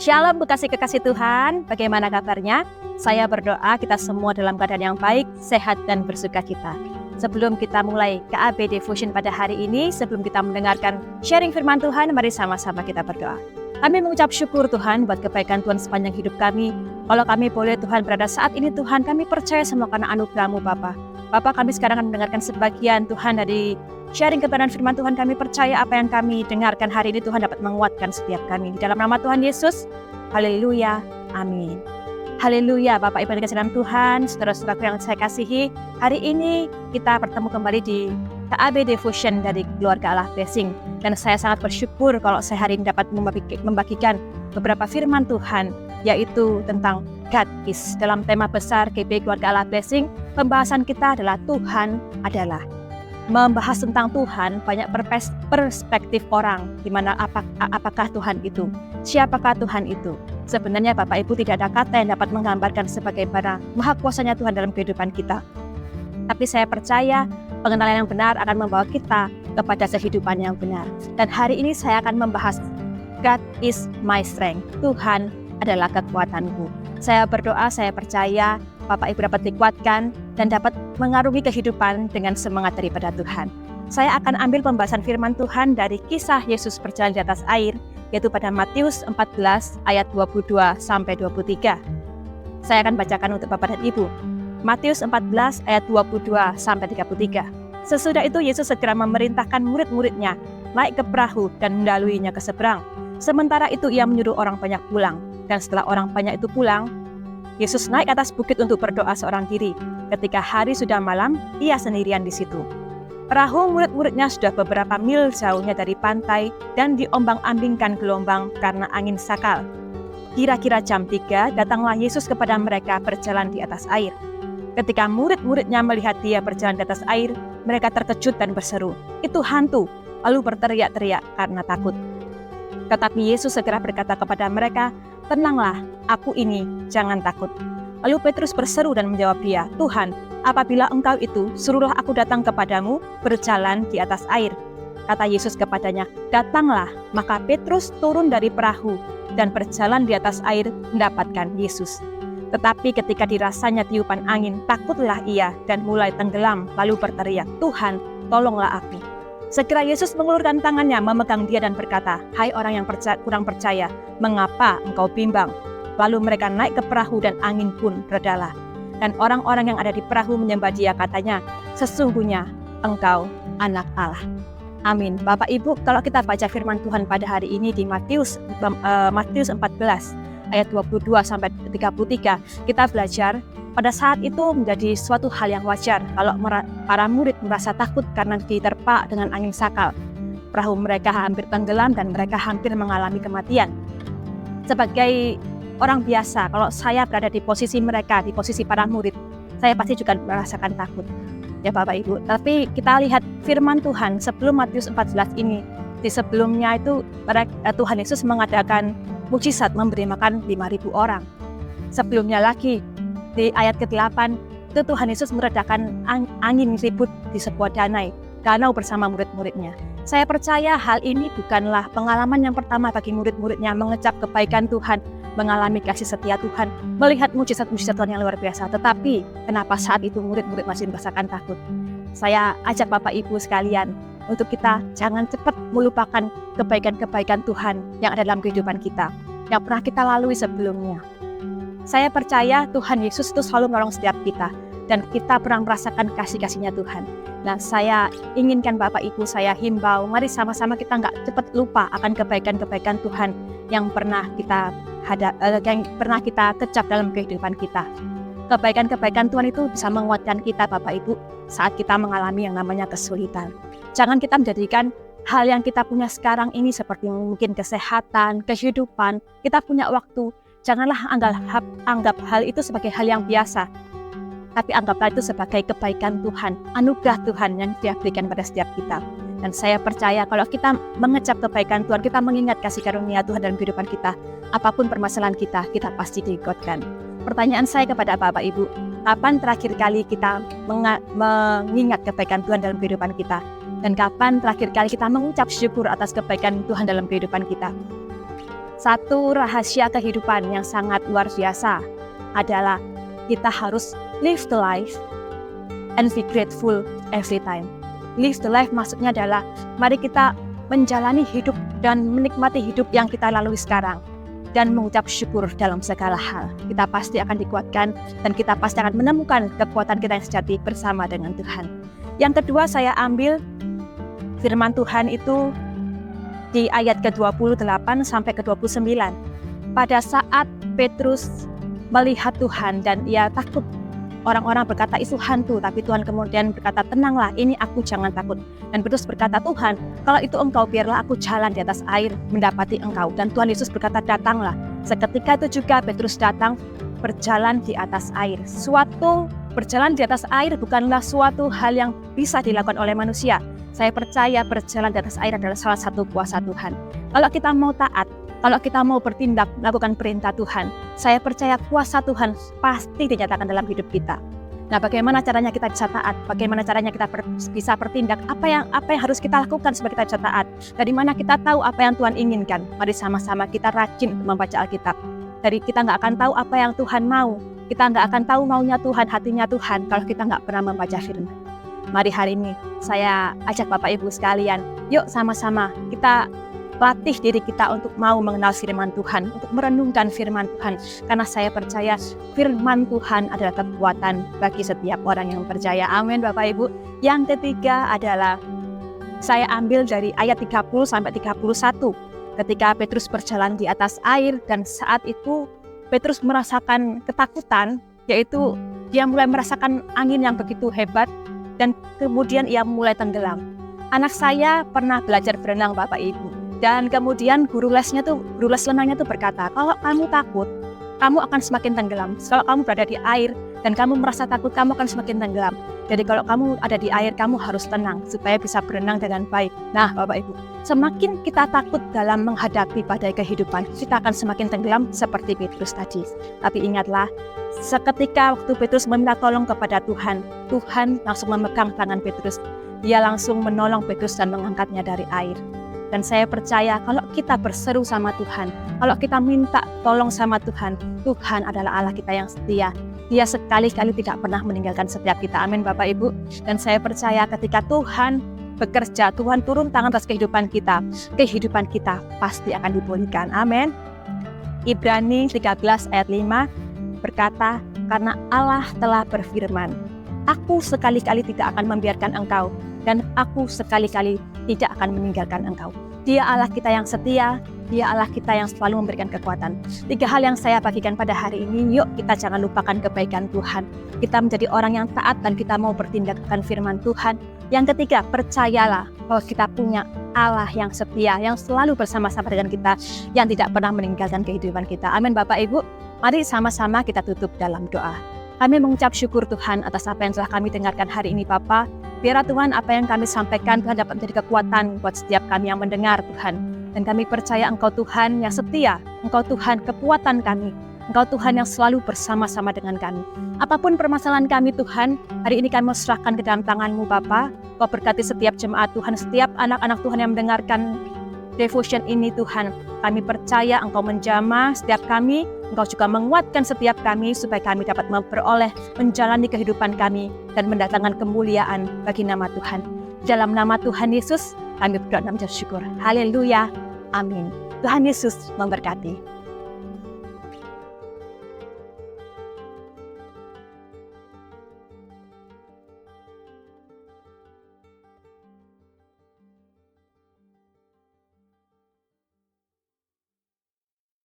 Shalom kekasih-kekasih Tuhan, bagaimana kabarnya? Saya berdoa kita semua dalam keadaan yang baik, sehat dan bersuka cita. Sebelum kita mulai KAB Devotion pada hari ini, sebelum kita mendengarkan sharing firman Tuhan, mari sama-sama kita berdoa. Kami mengucap syukur Tuhan buat kebaikan Tuhan sepanjang hidup kami. Kalau kami boleh Tuhan berada saat ini Tuhan, kami percaya semua karena anugerah-Mu Bapa. Bapa, kami sekarang akan mendengarkan sebagian Tuhan dari sharing kebenaran firman Tuhan. Kami percaya apa yang kami dengarkan hari ini Tuhan dapat menguatkan setiap kami. Di dalam nama Tuhan Yesus, haleluya, amin. Haleluya, Bapak Ibu yang dikasihi dalam Tuhan, saudara-saudaraku yang saya kasihi, hari ini kita bertemu kembali di KAB Devotion dari Keluarga Allah Blessing. Dan saya sangat bersyukur kalau saya hari ini dapat membagikan beberapa firman Tuhan, yaitu tentang God is. Dalam tema besar KB Keluarga Allah Blessing, pembahasan kita adalah Tuhan adalah. Membahas tentang Tuhan, banyak perspektif orang, di mana apakah Tuhan itu, siapakah Tuhan itu. Sebenarnya Bapak Ibu tidak ada kata yang dapat menggambarkan sebagaimana maha kuasanya Tuhan dalam kehidupan kita. Tapi saya percaya pengenalan yang benar akan membawa kita kepada kehidupan yang benar. Dan hari ini saya akan membahas God is my strength. Tuhan adalah kekuatanku. Saya berdoa, saya percaya Bapak Ibu dapat dikuatkan dan dapat mengarungi kehidupan dengan semangat daripada Tuhan. Saya akan ambil pembahasan firman Tuhan dari kisah Yesus berjalan di atas air, yaitu pada Matius 14 ayat 22 sampai 23. Saya akan bacakan untuk Bapak dan Ibu. Matius 14 ayat 22 sampai 33. Sesudah itu Yesus segera memerintahkan murid-muridnya naik ke perahu dan mendaluinya ke seberang. Sementara itu ia menyuruh orang banyak pulang. Dan setelah orang banyak itu pulang, Yesus naik ke atas bukit untuk berdoa seorang diri. Ketika hari sudah malam, ia sendirian di situ. Perahu murid-muridnya sudah beberapa mil jauhnya dari pantai dan diombang-ambingkan gelombang karena angin sakal. Kira-kira jam 3 datanglah Yesus kepada mereka berjalan di atas air. Ketika murid-muridnya melihat dia berjalan di atas air, mereka terkejut dan berseru, "Itu hantu!" lalu berteriak-teriak karena takut. Tetapi Yesus segera berkata kepada mereka, "Tenanglah, aku ini, jangan takut." Lalu Petrus berseru dan menjawab dia, "Tuhan, apabila engkau itu, suruhlah aku datang kepadamu berjalan di atas air." Kata Yesus kepadanya, "Datanglah." Maka Petrus turun dari perahu dan berjalan di atas air mendapatkan Yesus. Tetapi ketika dirasanya tiupan angin, takutlah ia dan mulai tenggelam, lalu berteriak, "Tuhan, tolonglah aku." Segera Yesus mengulurkan tangannya, memegang dia dan berkata, "Hai orang yang kurang percaya, mengapa engkau bimbang?" Lalu mereka naik ke perahu dan angin pun redalah. Dan orang-orang yang ada di perahu menyembah dia, katanya, "Sesungguhnya engkau anak Allah." Amin. Bapak Ibu, kalau kita baca firman Tuhan pada hari ini di Matius 14 ayat 22 sampai 33, kita belajar pada saat itu menjadi suatu hal yang wajar kalau para murid merasa takut karena diterpa dengan angin sakal. Perahu mereka hampir tenggelam dan mereka hampir mengalami kematian. Sebagai orang biasa, kalau saya berada di posisi mereka, di posisi para murid, saya pasti juga merasakan takut. Ya Bapak Ibu, tapi kita lihat firman Tuhan sebelum Matius 14 ini, di sebelumnya itu Tuhan Yesus mengadakan mukjizat memberi makan 5.000 orang. Sebelumnya lagi, di ayat ke-8, itu Tuhan Yesus meredakan angin ribut di sebuah danau bersama murid-muridnya. Saya percaya hal ini bukanlah pengalaman yang pertama bagi murid-muridnya mengecap kebaikan Tuhan, mengalami kasih setia Tuhan, melihat mujizat-mujizat Tuhan yang luar biasa. Tetapi kenapa saat itu murid-murid masih merasakan takut? Saya ajak Bapak Ibu sekalian untuk kita jangan cepat melupakan kebaikan-kebaikan Tuhan yang ada dalam kehidupan kita, yang pernah kita lalui sebelumnya. Saya percaya Tuhan Yesus itu selalu menolong setiap kita dan kita pernah merasakan kasih-kasihnya Tuhan. Nah, saya inginkan Bapak Ibu, saya himbau, mari sama-sama kita nggak cepat lupa akan kebaikan-kebaikan Tuhan yang pernah kita kecap dalam kehidupan kita. Kebaikan-kebaikan Tuhan itu bisa menguatkan kita Bapak Ibu saat kita mengalami yang namanya kesulitan. Jangan kita menjadikan hal yang kita punya sekarang ini seperti mungkin kesehatan, kehidupan, kita punya waktu. Janganlah anggap hal itu sebagai hal yang biasa, tapi anggaplah itu sebagai kebaikan Tuhan, anugerah Tuhan yang Dia berikan pada setiap kita. Dan saya percaya kalau kita mengecap kebaikan Tuhan, kita mengingat kasih karunia Tuhan dalam kehidupan kita, apapun permasalahan kita pasti dikuatkan. Pertanyaan saya kepada Bapak Ibu, kapan terakhir kali kita mengingat kebaikan Tuhan dalam kehidupan kita? Dan kapan terakhir kali kita mengucap syukur atas kebaikan Tuhan dalam kehidupan kita? Satu rahasia kehidupan yang sangat luar biasa adalah kita harus live the life and be grateful every time. Live the life maksudnya adalah mari kita menjalani hidup dan menikmati hidup yang kita lalui sekarang dan mengucap syukur dalam segala hal. Kita pasti akan dikuatkan dan kita pasti akan menemukan kekuatan kita yang sejati bersama dengan Tuhan. Yang kedua, saya ambil firman Tuhan itu di ayat ke-28 sampai ke-29. Pada saat Petrus melihat Tuhan dan ia takut, orang-orang berkata itu hantu, tapi Tuhan kemudian berkata, tenanglah, ini aku, jangan takut. Dan Petrus berkata, Tuhan, kalau itu engkau, biarlah aku jalan di atas air mendapati engkau. Dan Tuhan Yesus berkata, datanglah. Seketika itu juga Petrus datang berjalan di atas air. Suatu berjalan di atas air bukanlah suatu hal yang bisa dilakukan oleh manusia. Saya percaya berjalan di atas air adalah salah satu kuasa Tuhan. Kalau kita mau taat, kalau kita mau bertindak, melakukan perintah Tuhan, saya percaya kuasa Tuhan pasti dinyatakan dalam hidup kita. Nah, bagaimana caranya kita bisa taat? Bagaimana caranya kita bisa bertindak? Apa yang harus kita lakukan supaya kita bisa taat? Dari mana kita tahu apa yang Tuhan inginkan? Mari sama-sama kita rajin membaca Alkitab. Dari kita nggak akan tahu apa yang Tuhan mau. Kita nggak akan tahu maunya Tuhan, hatinya Tuhan, kalau kita nggak pernah membaca firman. Mari hari ini saya ajak Bapak Ibu sekalian, yuk sama-sama kita latih diri kita untuk mau mengenal firman Tuhan, untuk merenungkan firman Tuhan. Karena saya percaya firman Tuhan adalah kekuatan bagi setiap orang yang percaya. Amin Bapak Ibu. Yang ketiga adalah saya ambil dari ayat 30 sampai 31. Ketika Petrus berjalan di atas air dan saat itu Petrus merasakan ketakutan, yaitu dia mulai merasakan angin yang begitu hebat dan kemudian ia mulai tenggelam. Anak saya pernah belajar berenang Bapak Ibu. Dan kemudian guru les renangnya tuh berkata, kalau kamu takut, kamu akan semakin tenggelam. Kalau kamu berada di air dan kamu merasa takut, kamu akan semakin tenggelam. Jadi kalau kamu ada di air, kamu harus tenang supaya bisa berenang dengan baik. Nah Bapak Ibu, semakin kita takut dalam menghadapi badai kehidupan, kita akan semakin tenggelam seperti Petrus tadi. Tapi ingatlah, seketika waktu Petrus meminta tolong kepada Tuhan, Tuhan langsung memegang tangan Petrus. Dia langsung menolong Petrus dan mengangkatnya dari air. Dan saya percaya kalau kita berseru sama Tuhan, kalau kita minta tolong sama Tuhan, Tuhan adalah Allah kita yang setia. Dia sekali-kali tidak pernah meninggalkan setiap kita. Amin Bapak Ibu. Dan saya percaya ketika Tuhan bekerja, Tuhan turun tangan atas kehidupan kita pasti akan dipulihkan. Amin. Ibrani 13 ayat 5 berkata, karena Allah telah berfirman, aku sekali-kali tidak akan membiarkan engkau, dan aku sekali-kali tidak akan meninggalkan engkau. Dia Allah kita yang setia, Dia Allah kita yang selalu memberikan kekuatan. 3 hal yang saya bagikan pada hari ini, yuk kita jangan lupakan kebaikan Tuhan. Kita menjadi orang yang taat dan kita mau bertindak akan firman Tuhan. Yang ketiga, percayalah bahwa kita punya Allah yang setia, yang selalu bersama-sama dengan kita, yang tidak pernah meninggalkan kehidupan kita. Amin Bapak Ibu. Mari sama-sama kita tutup dalam doa. Kami mengucap syukur Tuhan atas apa yang telah kami dengarkan hari ini Bapa. Biarlah Tuhan apa yang kami sampaikan Tuhan dapat menjadi kekuatan buat setiap kami yang mendengar Tuhan. Dan kami percaya Engkau Tuhan yang setia, Engkau Tuhan kekuatan kami, Engkau Tuhan yang selalu bersama-sama dengan kami. Apapun permasalahan kami Tuhan, hari ini kami serahkan ke dalam tangan-Mu Bapa. Kau berkati setiap jemaat Tuhan, setiap anak-anak Tuhan yang mendengarkan devotion ini Tuhan. Kami percaya Engkau menjamah setiap kami, Engkau juga menguatkan setiap kami supaya kami dapat memperoleh menjalani kehidupan kami dan mendatangkan kemuliaan bagi nama Tuhan. Dalam nama Tuhan Yesus, kami berdoa dan mengucap syukur. Haleluya. Amin. Tuhan Yesus memberkati.